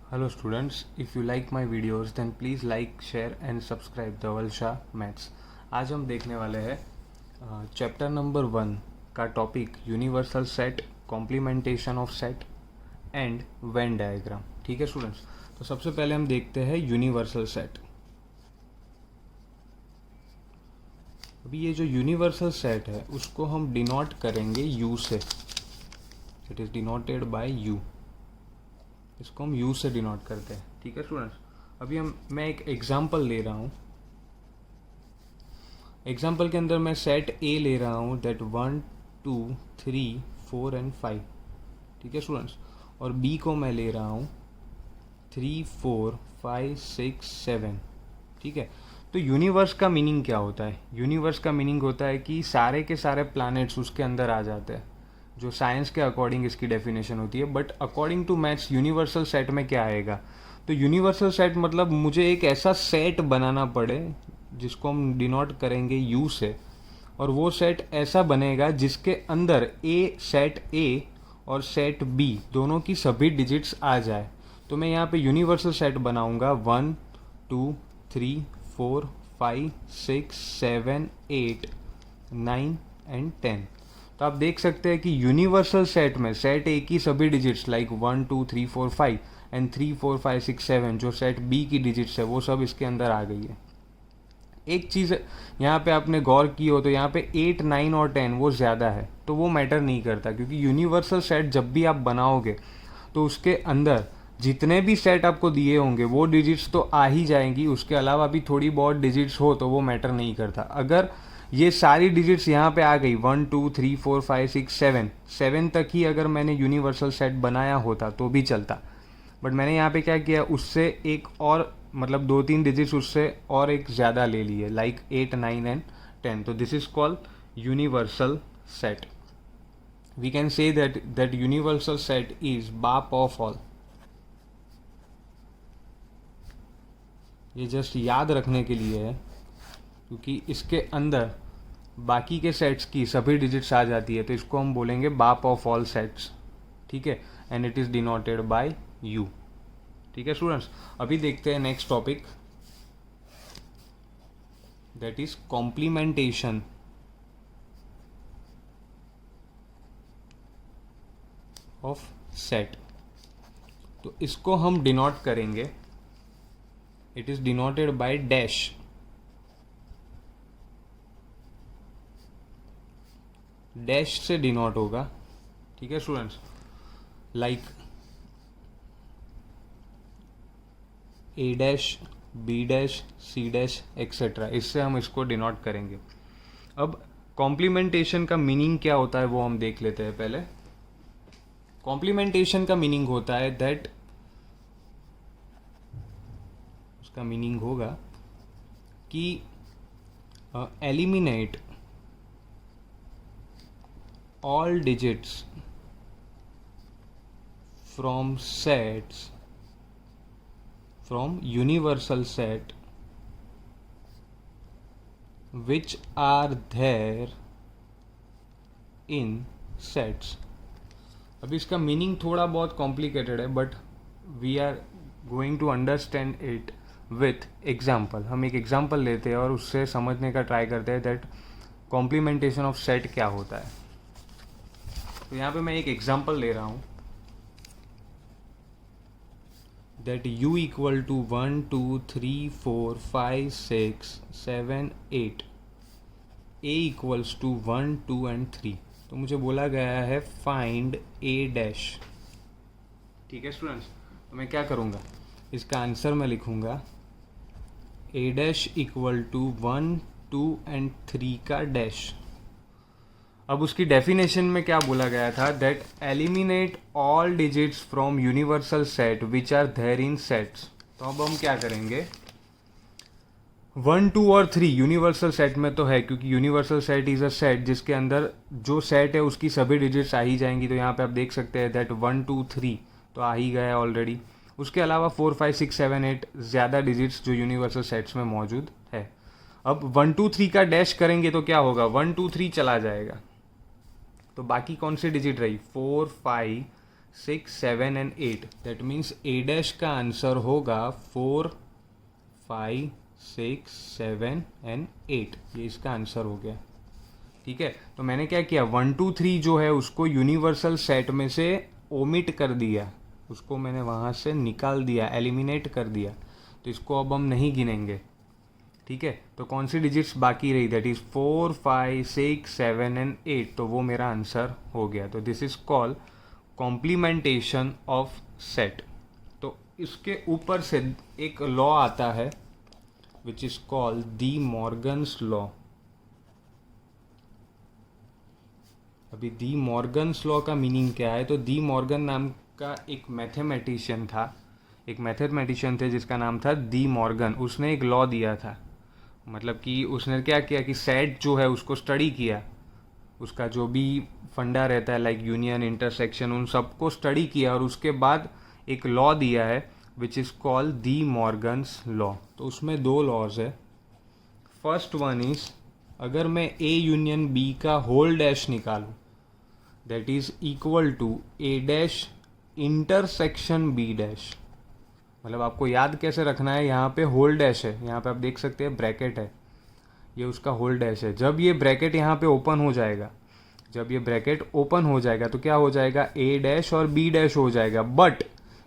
Hello students, if you like my videos then please like, share and subscribe Dhaval Shah maths. आज हम देखने वाले हैं चैप्टर नंबर 1 का topic universal set, complementation of set and Venn diagram. ठीक है students, तो सबसे पहले हम देखते हैं यूनिवर्सल सेट। अभी ये जो यूनिवर्सल सेट है उसको हम डिनोट करेंगे यू से। It is denoted by you. इसको हम यू से डिनोट करते हैं। ठीक है स्टूडेंट्स, अभी मैं एक एग्जांपल ले रहा हूँ। एग्जांपल के अंदर मैं सेट ए ले रहा हूँ, दैट 1 2 3 4 एंड 5। ठीक है स्टूडेंट्स, और बी को मैं ले रहा हूँ 3 4 5 6 7। ठीक है, तो यूनिवर्स का मीनिंग क्या होता है? यूनिवर्स का मीनिंग होता है कि सारे के सारे प्लैनेट्स उसके अंदर आ जाते हैं, जो साइंस के अकॉर्डिंग इसकी डेफिनेशन होती है। But according to maths universal set में क्या आएगा? तो यूनिवर्सल सेट मतलब मुझे एक ऐसा सेट बनाना पड़े जिसको हम डिनोट करेंगे यू से, और वो सेट ऐसा बनेगा जिसके अंदर सेट ए और सेट बी दोनों की सभी डिजिट्स आ जाए। तो मैं यहाँ पे यूनिवर्सल सेट बनाऊंगा 1 2 3 4 5 6 7 8 9 एंड 10। तो आप देख सकते हैं कि यूनिवर्सल सेट में सेट ए की सभी डिजिट्स लाइक 1 2 3 4 5 एंड 3 4 5 6 7 जो सेट बी की डिजिट्स है वो सब इसके अंदर आ गई है। एक चीज़ यहाँ पे आपने गौर की हो तो यहाँ पे 8 9 और 10 वो ज़्यादा है, तो वो मैटर नहीं करता, क्योंकि यूनिवर्सल सेट जब भी आप बनाओगे तो उसके अंदर जितने भी सेट आपको दिए होंगे वो डिजिट्स तो आ ही जाएंगी। उसके अलावा भी थोड़ी बहुत डिजिट्स हो तो वो मैटर नहीं करता। अगर ये सारी डिजिट्स यहाँ पे आ गई 1 2 3 4 5 6 7 तक ही अगर मैंने यूनिवर्सल सेट बनाया होता तो भी चलता। बट मैंने यहाँ पे क्या किया, उससे एक और मतलब 2-3 डिजिट्स उससे और एक ज़्यादा ले लिए, लाइक 8 9 एंड 10। तो this is called universal set. We can say that universal set is बाप ऑफ ऑल। ये जस्ट याद रखने के लिए है, क्योंकि इसके अंदर बाकी के सेट्स की सभी डिजिट्स आ जाती है, तो इसको हम बोलेंगे बाप ऑफ ऑल सेट्स। ठीक है, and it is denoted by U. ठीक है स्टूडेंट्स, अभी देखते हैं next topic, that is complementation of set. तो इसको हम डिनोट करेंगे, it is denoted by dash. Dash से डिनोट होगा। ठीक है students, like A dash B dash C dash etcetera, इससे हम इसको डिनोट करेंगे। अब कॉम्प्लीमेंटेशन का मीनिंग क्या होता है वो हम देख लेते हैं पहले। कॉम्प्लीमेंटेशन का मीनिंग होता है दैट, उसका मीनिंग होगा कि eliminate all digits from sets from universal set which are there in sets। अब इसका मीनिंग थोड़ा बहुत कॉम्प्लिकेटेड है, but we are going to understand it with example. हम एक एग्जाम्पल लेते हैं और उससे समझने का ट्राई करते हैं दैट कॉम्प्लीमेंटेशन ऑफ सेट क्या होता है। तो यहाँ पे मैं एक एग्जाम्पल ले रहा हूँ, that u equal to 1 2 3 4 5 6 7 8, a equals to 1 2 and 3। तो मुझे बोला गया है फाइंड a डैश। ठीक है स्टूडेंट्स, तो मैं क्या करूँगा, इसका आंसर मैं लिखूँगा a dash equal to 1 2 and 3 का डैश। अब उसकी डेफिनेशन में क्या बोला गया था, that eliminate all digits from universal set which are there in sets. तो अब हम क्या करेंगे, 1 2 और 3 यूनिवर्सल सेट में तो है, क्योंकि universal set is a set जिसके अंदर जो सेट है उसकी सभी डिजिट्स आ ही जाएंगी। तो यहाँ पे आप देख सकते हैं दैट 1 2 3 तो आ ही गया है ऑलरेडी। उसके अलावा 4 5 6 7 8 ज़्यादा डिजिट्स जो यूनिवर्सल सेट्स में मौजूद है। अब 1 2 3 का डैश करेंगे तो क्या होगा, 1 2 3 चला जाएगा, तो बाकी कौन सी डिजिट रही, 4 5 6 7 and 8, that means A dash का आंसर होगा 4 5 6 7 एंड 8, ये इसका आंसर हो गया। ठीक है, तो मैंने क्या किया, 1 2 3 जो है उसको यूनिवर्सल सेट में से ओमिट कर दिया, उसको मैंने वहाँ से निकाल दिया, एलिमिनेट कर दिया, तो इसको अब हम नहीं गिनेंगे। ठीक है, तो कौन सी डिजिट्स बाकी रही, दैट इज 4 5 6 7 एंड 8, तो वो मेरा आंसर हो गया। तो this is called complementation of set. तो इसके ऊपर से एक लॉ आता है which is called D Morgan's law. अभी डी मॉर्गन्स लॉ का मीनिंग क्या है, तो डी मॉर्गन नाम का एक मैथमेटिशियन था, एक मैथमेटिशियन थे जिसका नाम था डी मॉर्गन। उसने एक लॉ दिया था, मतलब कि उसने क्या किया कि सेट जो है उसको स्टडी किया, उसका जो भी फंडा रहता है लाइक यूनियन इंटरसेक्शन, उन सबको स्टडी किया और उसके बाद एक लॉ दिया है विच is called D Morgan's law. तो उसमें दो लॉज है। फर्स्ट वन इज, अगर मैं ए यूनियन बी का होल डैश निकालूं, that is equal to A dash intersection B dash. मतलब आपको याद कैसे रखना है, यहाँ पे होल डैश है, यहाँ पे आप देख सकते हैं ब्रैकेट है, ये उसका होल डैश है। जब ये ब्रैकेट यहाँ पे ओपन हो जाएगा, जब ये ब्रैकेट ओपन हो जाएगा तो क्या हो जाएगा, ए डैश और बी डैश हो जाएगा, बट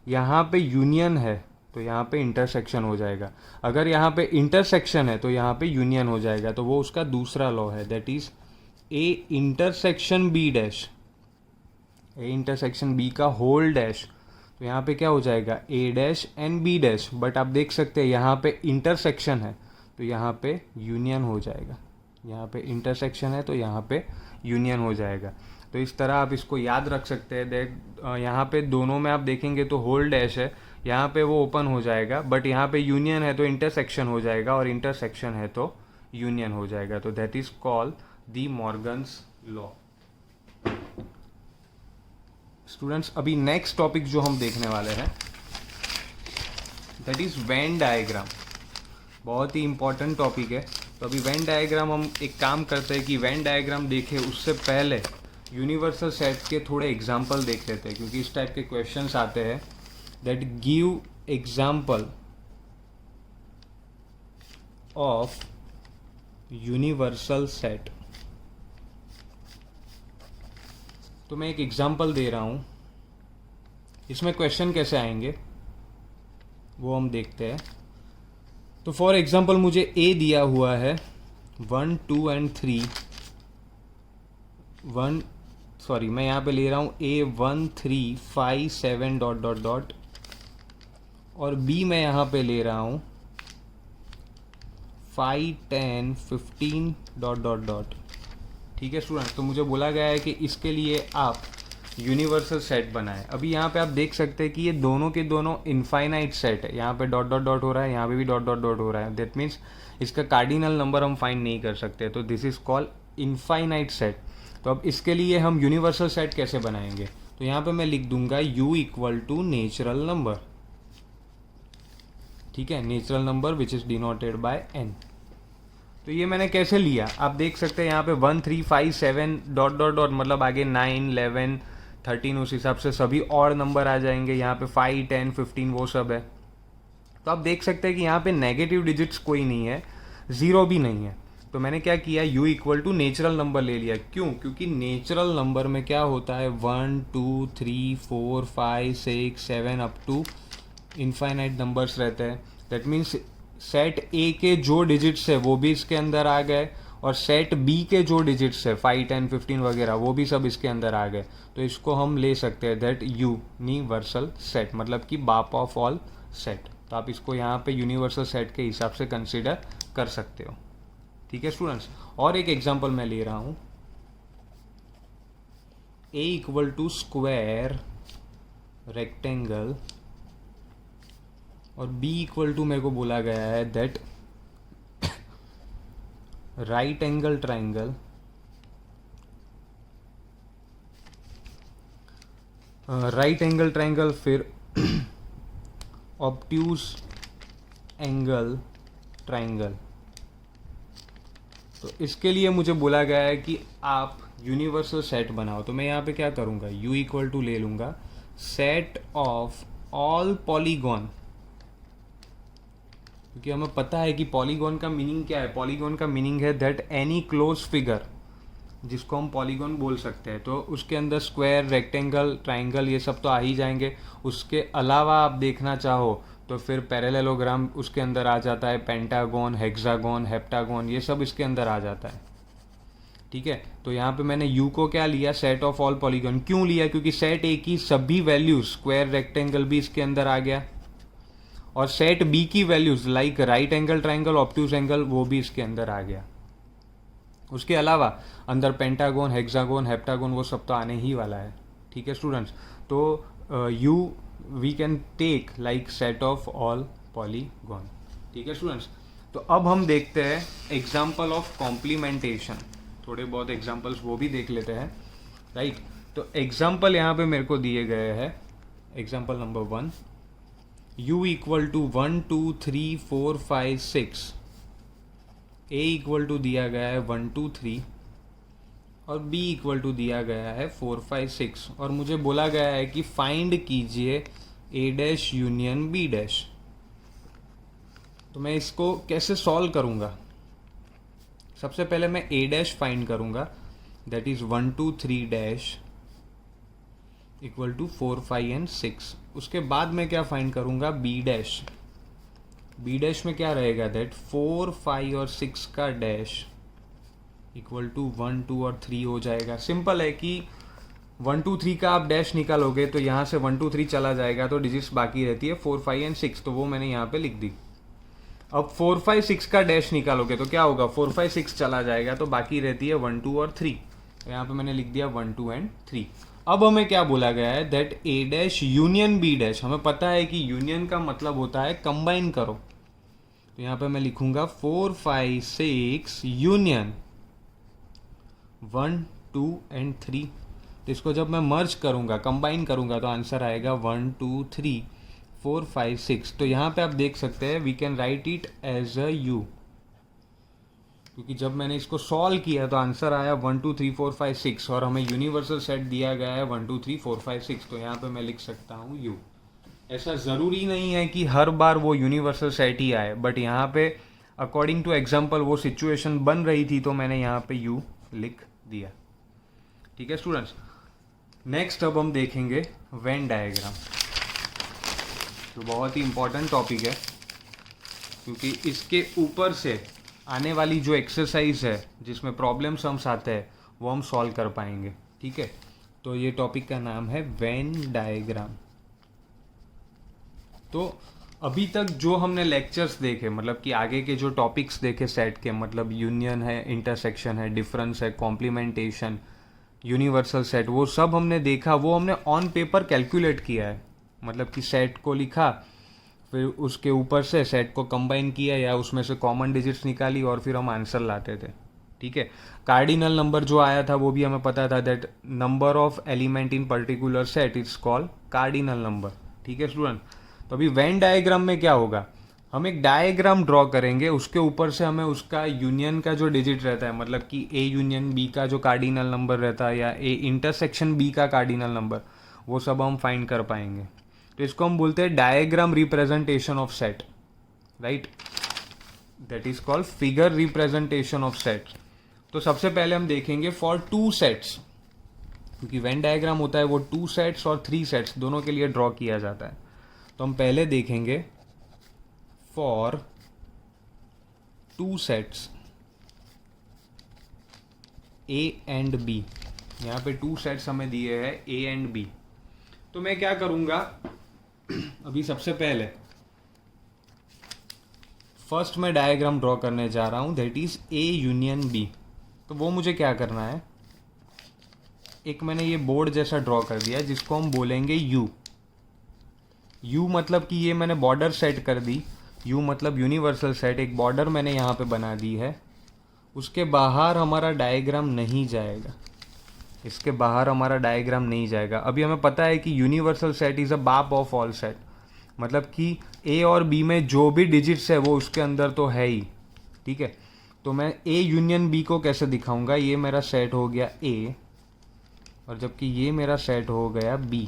यहाँ पे यूनियन है तो यहाँ पे इंटरसेक्शन हो जाएगा। अगर यहाँ पे इंटरसेक्शन है तो यहाँ पे यूनियन हो जाएगा, तो वो उसका दूसरा लॉ है, that is A intersection B dash, A intersection B का होल डैश। तो यहाँ पे क्या हो जाएगा, A dash and B dash, but आप देख सकते हैं यहाँ पे इंटरसेक्शन है तो यहाँ पे यूनियन हो जाएगा, यहाँ पे इंटरसेक्शन है तो यहाँ पे यूनियन हो जाएगा। तो इस तरह आप इसको याद रख सकते हैं। देख यहाँ पे दोनों में आप देखेंगे तो होल डैश है, यहाँ पे वो ओपन हो जाएगा, बट यहाँ पे यूनियन है तो इंटरसेक्शन हो जाएगा, और इंटरसेक्शन है तो यूनियन हो जाएगा। तो that is called the Morgan's law. Students, अभी नेक्स्ट टॉपिक जो हम देखने वाले हैं दैट इज वेन डायग्राम। बहुत ही इंपॉर्टेंट टॉपिक है। तो अभी वेन डायग्राम हम एक काम करते हैं कि वेन डायग्राम देखें उससे पहले यूनिवर्सल सेट के थोड़े एग्जाम्पल देख लेते हैं, क्योंकि इस टाइप के क्वेश्चंस आते हैं that give example of universal set. तो मैं एक एग्जाम्पल दे रहा हूँ, इसमें क्वेश्चन कैसे आएंगे वो हम देखते हैं। तो फॉर एग्जाम्पल मुझे ए दिया हुआ है 1 2 एंड 3, मैं यहाँ पे ले रहा हूँ ए 1 3 5 7 डॉट डॉट डॉट, और बी मैं यहाँ पे ले रहा हूँ 5 10 15 डॉट डॉट डॉट। ठीक है स्टूडेंट, तो मुझे बोला गया है कि इसके लिए आप यूनिवर्सल सेट बनाएं। अभी यहाँ पे आप देख सकते हैं कि ये दोनों के दोनों इनफाइनाइट सेट है, यहाँ पे डॉट डॉट डॉट हो रहा है, यहाँ पे भी डॉट डॉट डॉट हो रहा है, दैट मीन्स इसका कार्डिनल नंबर हम फाइंड नहीं कर सकते, तो this is called infinite set. तो अब इसके लिए हम यूनिवर्सल सेट कैसे बनाएंगे, तो यहाँ पे मैं लिख दूंगा u equal to natural number. ठीक है, natural number which is denoted by n। तो ये मैंने कैसे लिया, आप देख सकते हैं यहाँ पे 1 3 5 7 डॉट डॉट डॉट, मतलब आगे 9 11 13, उस हिसाब से सभी और नंबर आ जाएंगे। यहाँ पे 5 10 15 वो सब है। तो आप देख सकते हैं कि यहाँ पे नेगेटिव डिजिट्स कोई नहीं है, ज़ीरो भी नहीं है। तो मैंने क्या किया, u equal to natural number ले लिया। क्यों, क्योंकि नेचुरल नंबर में क्या होता है 1 2 3 4 5 6 7 अप टू इनफाइनाइट नंबर्स रहते हैं। दैट मीन्स सेट ए के जो डिजिट्स है वो भी इसके अंदर आ गए, और सेट बी के जो डिजिट्स है 5 10 15 वगैरह वो भी सब इसके अंदर आ गए। तो इसको हम ले सकते हैं दैट यूनिवर्सल सेट, मतलब कि बाप ऑफ ऑल सेट। तो आप इसको यहाँ पे यूनिवर्सल सेट के हिसाब से कंसिडर कर सकते हो। ठीक है स्टूडेंट्स, और एक एग्जांपल मैं ले रहा हूँ, ए इक्वल टू स्क्वायर रेक्टेंगल, और b इक्वल टू मेरे को बोला गया है that right angle triangle, right angle triangle, फिर ऑब्ट्यूज एंगल ट्राइंगल। तो इसके लिए मुझे बोला गया है कि आप यूनिवर्सल सेट बनाओ। तो मैं यहाँ पे क्या करूँगा, u इक्वल टू ले लूँगा सेट ऑफ ऑल पॉलीगॉन, क्योंकि हमें पता है कि पॉलीगॉन का मीनिंग क्या है. पॉलीगॉन का मीनिंग है दैट एनी क्लोज फिगर, जिसको हम पॉलीगॉन बोल सकते हैं. तो उसके अंदर स्क्वायर, रेक्टेंगल, ट्राइंगल ये सब तो आ ही जाएंगे. उसके अलावा आप देखना चाहो तो फिर पैरेललोग्राम उसके अंदर आ जाता है, पेंटागन, हेक्सागन, हेप्टागन, ये सब इसके अंदर आ जाता है. ठीक है. तो यहाँ पे मैंने यू को क्या लिया, सेट ऑफ ऑल पॉलीगॉन. क्यों लिया? क्योंकि सेट ए की सभी वैल्यूज, स्क्वायर, रेक्टेंगल भी इसके अंदर आ गया, और सेट बी की values like right angle triangle, obtuse angle, वो भी इसके अंदर आ गया. उसके अलावा अंदर पेंटागन, हेक्सागन, हेप्टागन वो सब तो आने ही वाला है. ठीक है स्टूडेंट्स. तो you we can take like set of all polygon. ठीक है स्टूडेंट्स. तो अब हम देखते हैं एग्जाम्पल ऑफ कॉम्प्लीमेंटेशन. थोड़े बहुत एग्जाम्पल्स वो भी देख लेते हैं. राइट. तो एग्जाम्पल यहाँ पे मेरे को दिए गए हैं. Example number 1, u equal to 1 2 3 4 5 6, a equal to दिया गया है 1 2 3, और b इक्वल टू दिया गया है 4 5 6, और मुझे बोला गया है कि फाइंड कीजिए a dash union b dash. तो मैं इसको कैसे सॉल्व करूँगा? सबसे पहले मैं a डैश फाइंड करूँगा, that is 1 2 3 dash equal to 4 5 and 6. उसके बाद मैं क्या फाइंड करूँगा? b dash. b डैश में क्या रहेगा? दैट 4 5 और 6 का डैश इक्वल टू 1 2 और 3 हो जाएगा. सिंपल है कि 1 2 3 का आप डैश निकालोगे तो यहाँ से 1 2 3 चला जाएगा, तो डिजिट्स बाकी रहती है 4 5 एंड 6, तो वो मैंने यहाँ पे लिख दी. अब 4 5 6 का डैश निकालोगे तो क्या होगा? 4 5 6 चला जाएगा, तो बाकी रहती है 1 2 और 3. तो यहाँ पे मैंने लिख दिया 1 2 एंड 3. अब हमें क्या बोला गया है? That a dash union b dash. हमें पता है कि यूनियन का मतलब होता है कंबाइन करो. तो यहाँ पे मैं लिखूंगा 4 5 6 यूनियन 1 2 एंड 3. तो इसको जब मैं मर्ज करूंगा, कंबाइन करूंगा, तो आंसर आएगा 1 2 3 4 5 6. तो यहाँ पे आप देख सकते हैं we can write it as a u, क्योंकि जब मैंने इसको सॉल्व किया तो आंसर आया 1 2 3 4 5 6, और हमें यूनिवर्सल सेट दिया गया है 1 2 3 4 5 6. तो यहाँ पे मैं लिख सकता हूँ u. ऐसा ज़रूरी नहीं है कि हर बार वो यूनिवर्सल सेट ही आए, बट यहाँ पे अकॉर्डिंग टू एग्जाम्पल वो सिचुएशन बन रही थी, तो मैंने यहाँ पे u लिख दिया. ठीक है स्टूडेंट्स. नेक्स्ट अब हम देखेंगे वेन डायग्राम. तो बहुत ही इंपॉर्टेंट टॉपिक है, क्योंकि इसके ऊपर से आने वाली जो एक्सरसाइज है जिसमें प्रॉब्लम्स हम आते हैं वो हम सॉल्व कर पाएंगे. ठीक है. तो ये टॉपिक का नाम है वेन डायग्राम. तो अभी तक जो हमने लेक्चर्स देखे, मतलब कि आगे के जो टॉपिक्स देखे सेट के, मतलब यूनियन है, इंटरसेक्शन है, डिफरेंस है, कॉम्प्लीमेंटेशन, यूनिवर्सल सेट, वो सब हमने देखा. वो हमने ऑन पेपर कैलकुलेट किया है, मतलब कि सेट को लिखा, फिर उसके ऊपर से सेट को कंबाइन किया या उसमें से कॉमन डिजिट्स निकाली, और फिर हम आंसर लाते थे. ठीक है. कार्डिनल नंबर जो आया था वो भी हमें पता था, that number of element in particular set is called cardinal number. ठीक है स्टूडेंट. तो अभी वेन डायग्राम में क्या होगा? हम एक डायग्राम ड्रॉ करेंगे, उसके ऊपर से हमें उसका यूनियन का जो डिजिट रहता है, मतलब कि ए यूनियन बी का जो कार्डिनल नंबर रहता है, या ए इंटरसेक्शन बी का कार्डिनल नंबर, वो सब हम फाइंड कर पाएंगे. तो इसको हम बोलते हैं diagram representation of set. Right. That is called figure representation of set. तो सबसे पहले हम देखेंगे फॉर 2 सेट्स, क्योंकि वेन डायग्राम होता है वो 2 सेट्स और 3 सेट्स दोनों के लिए ड्रॉ किया जाता है. तो हम पहले देखेंगे for 2 sets A and B. यहाँ पे 2 सेट्स हमें दिए हैं A एंड B. तो मैं क्या करूँगा, अभी सबसे पहले फर्स्ट मैं डायग्राम ड्रॉ करने जा रहा हूँ, that is A union B. तो वो मुझे क्या करना है, एक मैंने ये बोर्ड जैसा ड्रॉ कर दिया जिसको हम बोलेंगे U. U मतलब कि ये मैंने बॉर्डर सेट कर दी. U मतलब यूनिवर्सल सेट. एक बॉर्डर मैंने यहाँ पे बना दी है, उसके बाहर हमारा डायग्राम नहीं जाएगा, इसके बाहर हमारा डायग्राम नहीं जाएगा. अभी हमें पता है कि यूनिवर्सल सेट इज़ अ बाप ऑफ ऑल सेट, मतलब कि A और B में जो भी डिजिट्स है वो उसके अंदर तो है ही. ठीक है. तो मैं A यूनियन B को कैसे दिखाऊंगा, ये मेरा सेट हो गया A, और जबकि ये मेरा सेट हो गया B.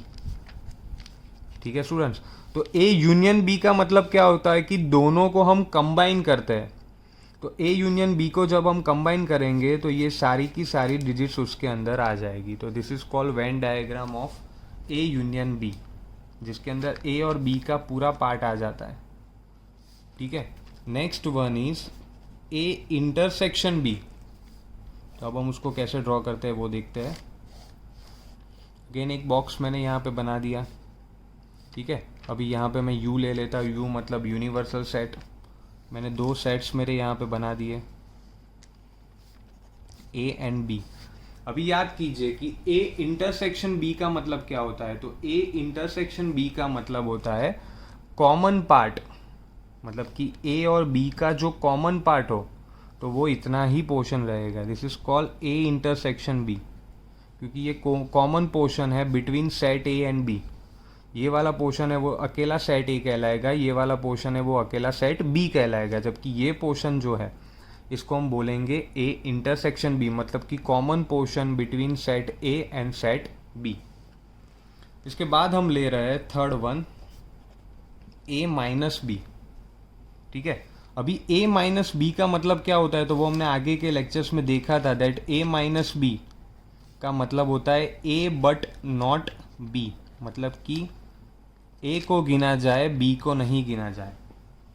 ठीक है स्टूडेंट्स। तो ए यूनियन बी का मतलब क्या होता है कि दोनों को हम कंबाइन करते हैं। तो ए यूनियन बी को जब हम कंबाइन करेंगे तो ये सारी की सारी डिजिट्स उसके अंदर आ जाएगी। तो this is called Venn diagram of A union B, जिसके अंदर ए और बी का पूरा पार्ट आ जाता है। ठीक है, next one is A intersection B. तो अब हम उसको कैसे ड्रॉ करते हैं वो देखते हैं। अगेन एक बॉक्स मैंने यहाँ पे बना दिया। ठीक है, अभी यहाँ पे मैं यू ले लेता हूँ, यू मतलब यूनिवर्सल सेट। मैंने दो सेट्स मेरे यहाँ पे बना दिए, ए एंड बी। अभी याद कीजिए कि ए इंटरसेक्शन बी का मतलब क्या होता है। तो ए इंटरसेक्शन बी का मतलब होता है कॉमन पार्ट, मतलब कि ए और बी का जो कॉमन पार्ट हो तो वो इतना ही पोर्शन रहेगा। This is called A intersection B, क्योंकि ये कॉमन पोर्शन है between set A and B. ये वाला पोर्शन है वो अकेला सेट ए कहलाएगा, ये वाला पोर्शन है वो अकेला सेट बी कहलाएगा। जबकि ये पोर्शन जो है इसको हम बोलेंगे ए इंटरसेक्शन बी, मतलब कि common portion between set A and set B. इसके बाद हम ले रहे हैं third one, A minus B. ठीक है, अभी ए माइनस बी का मतलब क्या होता है तो वो हमने आगे के लेक्चर्स में देखा था। दैट ए माइनस बी का मतलब होता है ए बट नॉट बी, मतलब कि ए को गिना जाए बी को नहीं गिना जाए।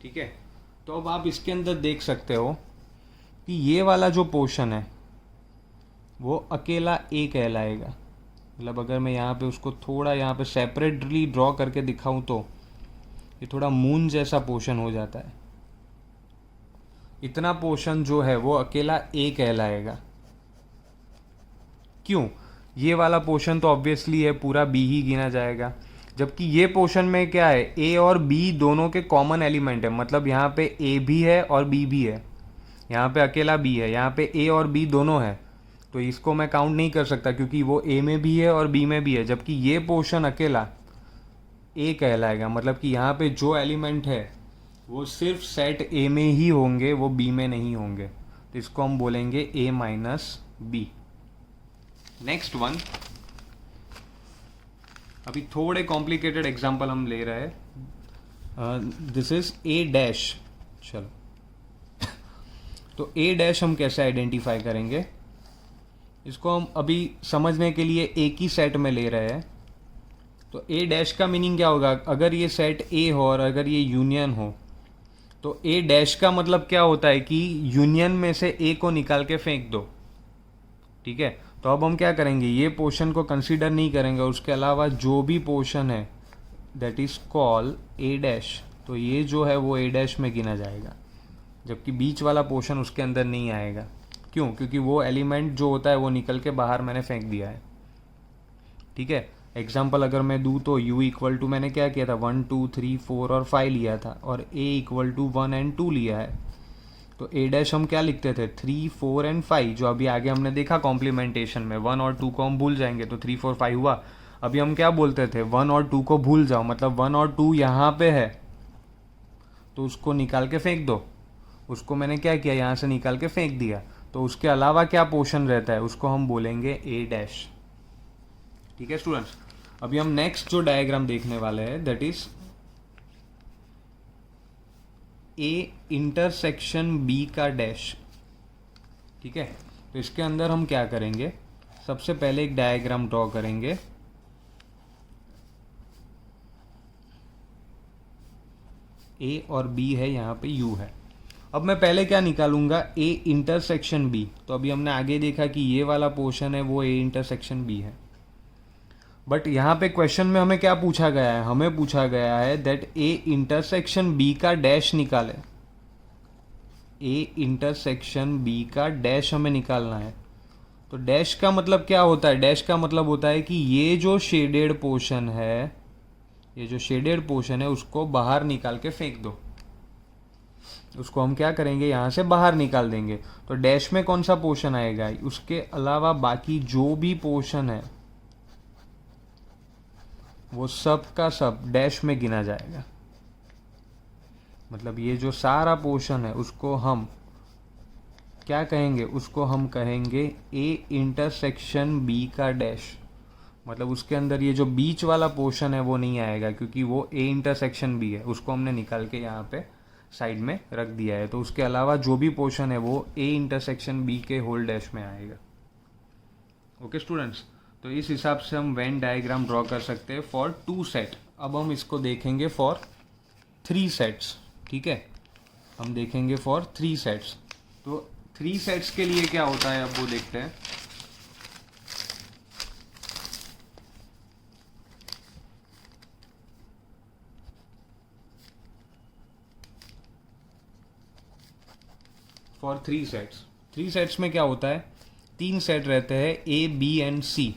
ठीक है, तो अब आप इसके अंदर देख सकते हो कि ये वाला जो पोर्शन है वो अकेला ए कहलाएगा। मतलब अगर मैं यहाँ पे उसको थोड़ा यहाँ पे सेपरेटली ड्रॉ करके दिखाऊं तो ये थोड़ा मून जैसा पोर्शन हो जाता है। इतना पोर्शन जो है वो अकेला ए कहलाएगा। क्यों? ये वाला पोर्शन तो ऑब्वियसली है पूरा बी ही गिना जाएगा। जबकि ये पोर्शन में क्या है, ए और बी दोनों के कॉमन एलिमेंट है, मतलब यहाँ पे ए भी है और बी भी है, यहाँ पे अकेला बी है, यहाँ पे ए और बी दोनों है। तो इसको मैं काउंट नहीं कर सकता क्योंकि वो ए में भी है और बी में भी है। जबकि ये पोर्शन अकेला ए कहलाएगा, मतलब कि यहाँ पे जो एलिमेंट है वो सिर्फ सेट ए में ही होंगे, वो बी में नहीं होंगे। तो इसको हम बोलेंगे ए माइनस बी। नेक्स्ट वन, अभी थोड़े कॉम्प्लिकेटेड एग्जाम्पल हम ले रहे हैं। This is a dash. चलो तो ए डैश हम कैसे आइडेंटिफाई करेंगे, इसको हम अभी समझने के लिए एक ही सेट में ले रहे हैं। तो ए डैश का मीनिंग क्या होगा, अगर ये सेट ए हो और अगर ये यूनियन हो तो ए डैश का मतलब क्या होता है कि यूनियन में से ए को निकाल के फेंक दो। ठीक है, तो अब हम क्या करेंगे, ये पोर्शन को कंसीडर नहीं करेंगे, उसके अलावा जो भी पोर्शन है that is call A dash, तो ये जो है वो ए डैश में गिना जाएगा। जबकि बीच वाला पोर्शन उसके अंदर नहीं आएगा। क्यों? क्योंकि वो एलिमेंट जो होता है वो निकल के बाहर मैंने फेंक दिया है। ठीक है, एग्जाम्पल अगर मैं दूँ तो u इक्वल टू मैंने क्या किया था 1 2 3 4 और 5 लिया था, और a इक्वल टू 1 एंड 2 लिया है। तो a डैश हम क्या लिखते थे 3 4 एंड 5, जो अभी आगे हमने देखा कॉम्प्लीमेंटेशन में 1 और 2 को हम भूल जाएंगे तो 3 4 5 हुआ। अभी हम क्या बोलते थे 1 और 2 को भूल जाओ, मतलब 1 और 2 यहाँ पे है तो उसको निकाल के फेंक दो। उसको मैंने क्या किया, यहाँ से निकाल के फेंक दिया। तो उसके अलावा क्या पोर्शन रहता है उसको हम बोलेंगे ए डैश। ठीक है स्टूडेंट्स, अभी हम नेक्स्ट जो डायग्राम देखने वाले हैं that is A intersection B का डैश। ठीक है, तो इसके अंदर हम क्या करेंगे, सबसे पहले एक डायग्राम ड्रॉ करेंगे। ए और बी है, यहाँ पे यू है। अब मैं पहले क्या निकालूंगा, ए इंटरसेक्शन बी। तो अभी हमने आगे देखा कि ये वाला पोर्शन है वो ए इंटरसेक्शन बी है। बट यहाँ पे क्वेश्चन में हमें क्या पूछा गया है, हमें पूछा गया है दैट ए इंटरसेक्शन बी का डैश निकाले। ए इंटरसेक्शन बी का डैश हमें निकालना है। तो डैश का मतलब क्या होता है, डैश का मतलब होता है कि ये जो शेडेड पोर्शन है, ये जो शेडेड पोर्शन है उसको बाहर निकाल के फेंक दो। उसको हम क्या करेंगे, यहाँ से बाहर निकाल देंगे। तो डैश में कौन सा पोर्शन आएगा, उसके अलावा बाकी जो भी पोर्शन है वो सब का सब डैश में गिना जाएगा। मतलब ये जो सारा पोर्शन है उसको हम क्या कहेंगे, उसको हम कहेंगे ए इंटरसेक्शन बी का डैश। मतलब उसके अंदर ये जो बीच वाला पोर्शन है वो नहीं आएगा, क्योंकि वो ए इंटरसेक्शन बी है, उसको हमने निकाल के यहाँ पे साइड में रख दिया है। तो उसके अलावा जो भी पोर्शन है वो ए इंटरसेक्शन बी के होल डैश में आएगा। ओके स्टूडेंट्स, तो इस हिसाब से हम वेन डायग्राम ड्रॉ कर सकते हैं फॉर 2 सेट। अब हम इसको देखेंगे फॉर 3 सेट्स। ठीक है, हम देखेंगे फॉर 3 सेट्स। तो 3 सेट्स के लिए क्या होता है अब वो देखते हैं। फॉर 3 सेट्स, 3 सेट्स में क्या होता है, 3 सेट रहते हैं ए बी एंड सी।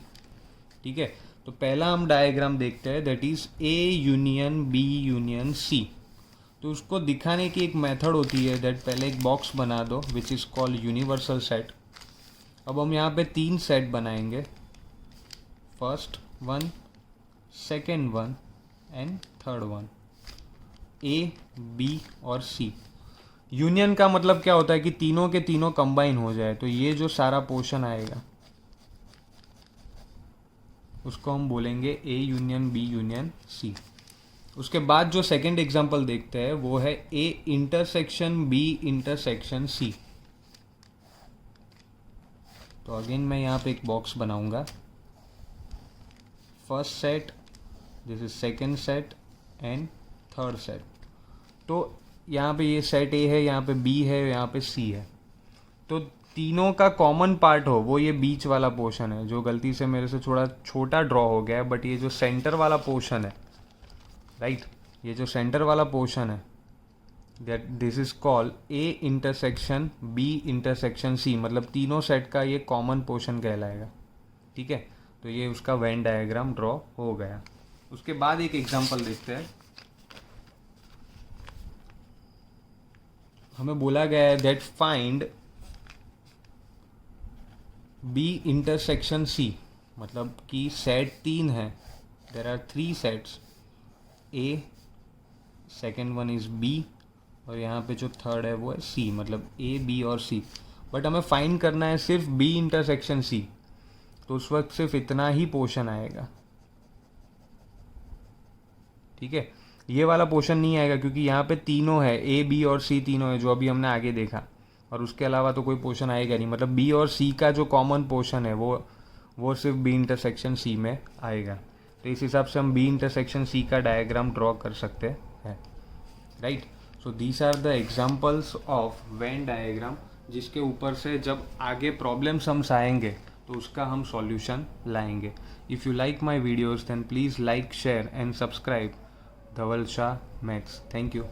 ठीक है, तो पहला हम डायग्राम देखते हैं, that is A union B union C. तो उसको दिखाने की एक मेथड होती है, दैट पहले एक बॉक्स बना दो which is called universal set. अब हम यहाँ पे 3 सेट बनाएंगे, first one, second one and third one, A B और सी। यूनियन का मतलब क्या होता है कि तीनों के तीनों कंबाइन हो जाए। तो ये जो सारा पोर्शन आएगा उसको हम बोलेंगे A union B union C. उसके बाद जो सेकंड एग्जांपल देखते हैं वो है A intersection B intersection C. तो अगेन मैं यहाँ पे एक बॉक्स बनाऊंगा, first set, this is second set and third set. तो यहाँ पे ये सेट ए है, यहाँ पे बी है, यहाँ पे सी है। तो तीनों का कॉमन पार्ट हो वो ये बीच वाला पोर्शन है, जो गलती से मेरे से थोड़ा छोटा ड्रॉ हो गया है, बट ये जो सेंटर वाला पोर्शन है, राइट, ये जो सेंटर वाला पोर्शन है, that this is called A intersection B intersection C. मतलब तीनों सेट का ये कॉमन पोर्शन कहलाएगा। ठीक है, तो ये उसका वेन डायग्राम ड्रॉ हो गया। उसके बाद एक एग्जांपल देखते हैं। हमें बोला गया है that find B intersection C, मतलब कि सेट 3 है, there are 3 sets, A, second one is B, और यहाँ पे जो थर्ड है वो है सी, मतलब ए बी और सी। बट हमें फाइंड करना है सिर्फ बी इंटरसेक्शन सी, तो उस वक्त सिर्फ इतना ही पोर्शन आएगा। ठीक है, ये वाला पोर्शन नहीं आएगा क्योंकि यहाँ पे तीनों है, ए बी और सी तीनों है, जो अभी हमने आगे देखा, और उसके अलावा तो कोई पोर्शन आएगा नहीं। मतलब बी और सी का जो कॉमन पोर्शन है वो सिर्फ बी इंटरसेक्शन सी में आएगा। तो इस हिसाब से हम बी इंटरसेक्शन सी का डायग्राम ड्रॉ कर सकते हैं, right. So these are the examples of Venn diagram, जिसके ऊपर से जब आगे प्रॉब्लम्स हम आएंगे तो उसका हम सॉल्यूशन लाएंगे। If you like my videos then please like, share and subscribe Dhaval Shah maths. Thank you.